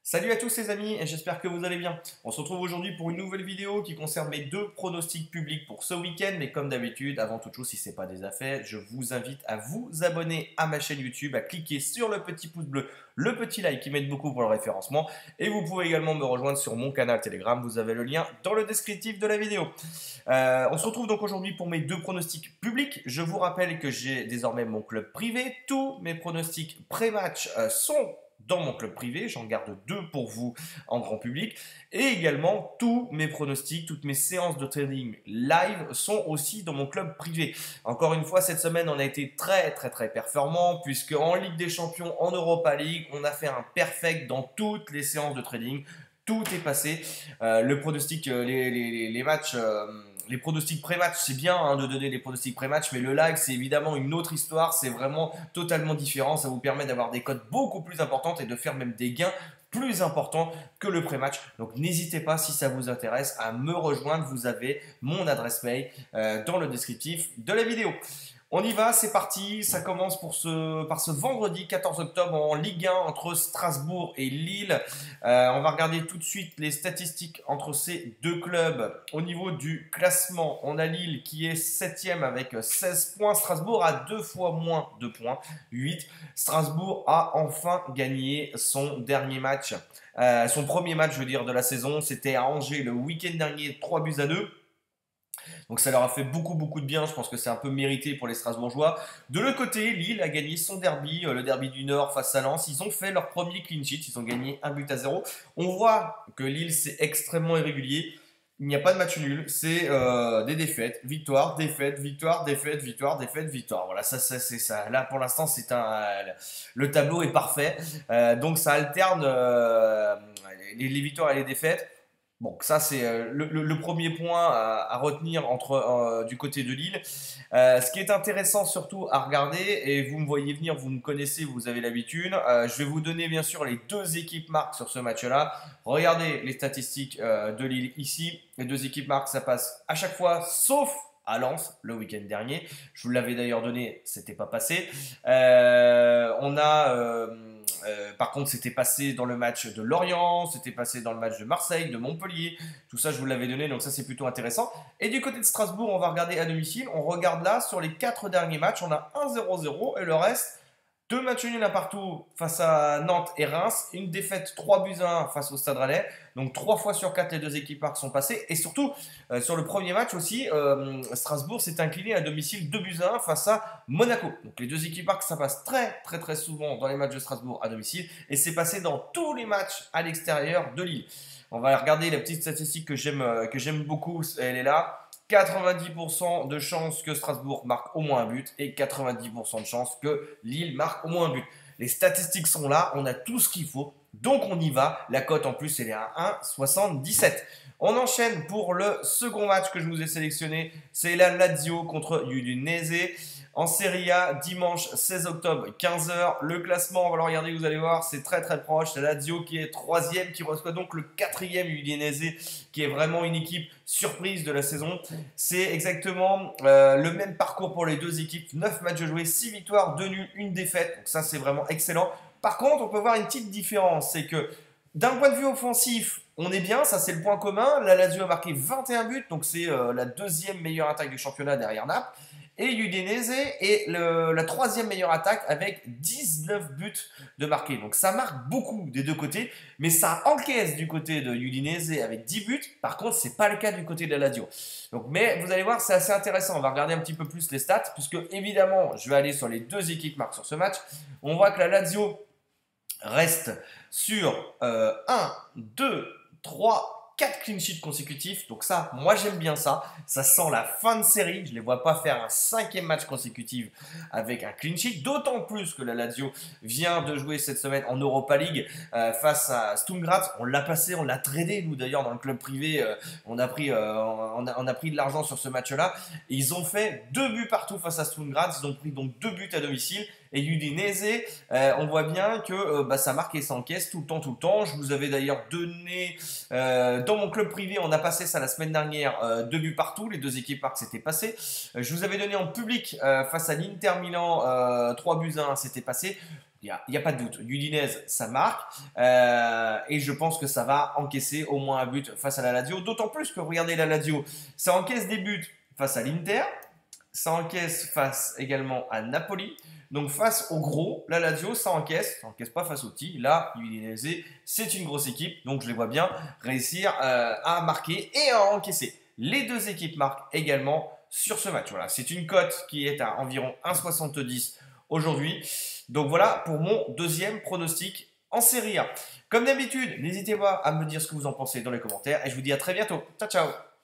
Salut à tous les amis et j'espère que vous allez bien. On se retrouve aujourd'hui pour une nouvelle vidéo qui concerne mes deux pronostics publics pour ce week-end. Mais comme d'habitude, avant toute chose, si ce n'est pas déjà fait, je vous invite à vous abonner à ma chaîne YouTube, à cliquer sur le petit pouce bleu, le petit like qui m'aide beaucoup pour le référencement. Et vous pouvez également me rejoindre sur mon canal Telegram, vous avez le lien dans le descriptif de la vidéo. On se retrouve donc aujourd'hui pour mes deux pronostics publics. Je vous rappelle que j'ai désormais mon club privé. Tous mes pronostics pré-match sont dans mon club privé, j'en garde deux pour vous en grand public, et également tous mes pronostics, toutes mes séances de trading live sont aussi dans mon club privé. Encore une fois, cette semaine, on a été très performant, puisque en Ligue des Champions, en Europa League, on a fait un perfect dans toutes les séances de trading. Tout est passé. Le pronostic, les matchs, les pronostics pré-match, c'est bien hein, de donner les pronostics pré-match, mais le live, c'est évidemment une autre histoire. C'est vraiment totalement différent. Ça vous permet d'avoir des cotes beaucoup plus importantes et de faire même des gains plus importants que le pré-match. Donc n'hésitez pas, si ça vous intéresse, à me rejoindre. Vous avez mon adresse mail dans le descriptif de la vidéo. On y va, c'est parti. Ça commence par ce vendredi 14 octobre en Ligue 1 entre Strasbourg et Lille. On va regarder tout de suite les statistiques entre ces deux clubs. Au niveau du classement, on a Lille qui est 7e avec 16 points. Strasbourg a deux fois moins de points, 8. Strasbourg a enfin gagné son dernier match. Son premier match, je veux dire, de la saison. C'était à Angers le week-end dernier, 3-2. Donc ça leur a fait beaucoup de bien, je pense que c'est un peu mérité pour les Strasbourgeois. De l'autre côté, Lille a gagné son derby, le derby du Nord face à Lens. Ils ont fait leur premier clean sheet, ils ont gagné 1-0. On voit que Lille c'est extrêmement irrégulier. Il n'y a pas de match nul, c'est des défaites, victoire, défaite, victoire, défaite, victoire, défaite, victoire. Voilà, ça c'est ça. Là pour l'instant le tableau est parfait. Donc ça alterne les victoires et les défaites. Bon, ça c'est le premier point à retenir du côté de Lille. Ce qui est intéressant surtout à regarder, et vous me voyez venir, vous me connaissez, vous avez l'habitude, je vais vous donner bien sûr les deux équipes marques sur ce match-là. Regardez les statistiques de Lille ici. Les deux équipes marques, ça passe à chaque fois, sauf à Lens le week-end dernier. Je vous l'avais d'ailleurs donné, c'était pas passé. Par contre, c'était passé dans le match de Lorient, c'était passé dans le match de Marseille, de Montpellier. Tout ça, je vous l'avais donné, donc ça, c'est plutôt intéressant. Et du côté de Strasbourg, on va regarder à domicile. On regarde là, sur les 4 derniers matchs, on a 1-0-0 et le reste, deux matchs nuls à partout face à Nantes et Reims, une défaite 3-1 face au Stade Rennais. Donc 3 fois sur 4 les deux équipes marques sont passées. Et surtout, sur le premier match aussi, Strasbourg s'est incliné à domicile 2-1 face à Monaco. Donc les deux équipes marques, ça passe très souvent dans les matchs de Strasbourg à domicile. Et c'est passé dans tous les matchs à l'extérieur de Lille. On va regarder la petite statistique que j'aime beaucoup, elle est là. 90% de chances que Strasbourg marque au moins un but et 90% de chances que Lille marque au moins un but. Les statistiques sont là, on a tout ce qu'il faut, donc on y va. La cote en plus, elle est à 1,77. On enchaîne pour le second match que je vous ai sélectionné, c'est la Lazio contre Udinese. En Serie A, dimanche 16 octobre, 15h. Le classement, on va le regarder, vous allez voir, c'est très proche. C'est la Lazio qui est 3e, qui reçoit donc le 4e Udinese, qui est vraiment une équipe surprise de la saison. C'est exactement le même parcours pour les deux équipes. 9 matchs joués, 6 victoires, 2 nuls, 1 défaite. Donc ça, c'est vraiment excellent. Par contre, on peut voir une petite différence. C'est que d'un point de vue offensif, on est bien, ça c'est le point commun. La Lazio a marqué 21 buts, donc c'est la deuxième meilleure attaque du championnat derrière Naples. Et Udinese est la troisième meilleure attaque avec 19 buts de marqués. Donc ça marque beaucoup des deux côtés, mais ça encaisse du côté de Udinese avec 10 buts. Par contre, ce n'est pas le cas du côté de la Lazio. Donc, mais vous allez voir, c'est assez intéressant. On va regarder un petit peu plus les stats, puisque évidemment, je vais aller sur les deux équipes marques sur ce match. On voit que la Lazio reste sur 1, 2, 3, 4 clean sheets consécutifs. Donc ça, moi j'aime bien ça. Ça sent la fin de série. Je ne les vois pas faire un 5e match consécutif avec un clean sheet. D'autant plus que la Lazio vient de jouer cette semaine en Europa League face à Sturm Graz. On l'a passé, on l'a tradé nous d'ailleurs dans le club privé. On a pris de l'argent sur ce match-là. Et ils ont fait 2 buts partout face à Sturm Graz. Ils ont pris donc 2 buts à domicile. Et Udinese, on voit bien que ça marque et s'encaisse tout le temps. Je vous avais d'ailleurs donné dans mon club privé, on a passé ça la semaine dernière, 2 buts partout, les deux équipes marques s'étaient passées. Je vous avais donné en public face à l'Inter Milan 3-1, c'était passé. y a pas de doute. L'Udinese, ça marque. Et je pense que ça va encaisser au moins un but face à la Lazio. D'autant plus que, regardez la Lazio, ça encaisse des buts face à l'Inter. Ça encaisse face également à Napoli. Donc face au gros, la Lazio, ça encaisse pas face au petit. Là, l'Udinese, c'est une grosse équipe. Donc je les vois bien réussir à marquer et à encaisser. Les deux équipes marquent également sur ce match. Voilà, c'est une cote qui est à environ 1,70 aujourd'hui. Donc voilà pour mon deuxième pronostic en Serie A. Comme d'habitude, n'hésitez pas à me dire ce que vous en pensez dans les commentaires et je vous dis à très bientôt. Ciao, ciao!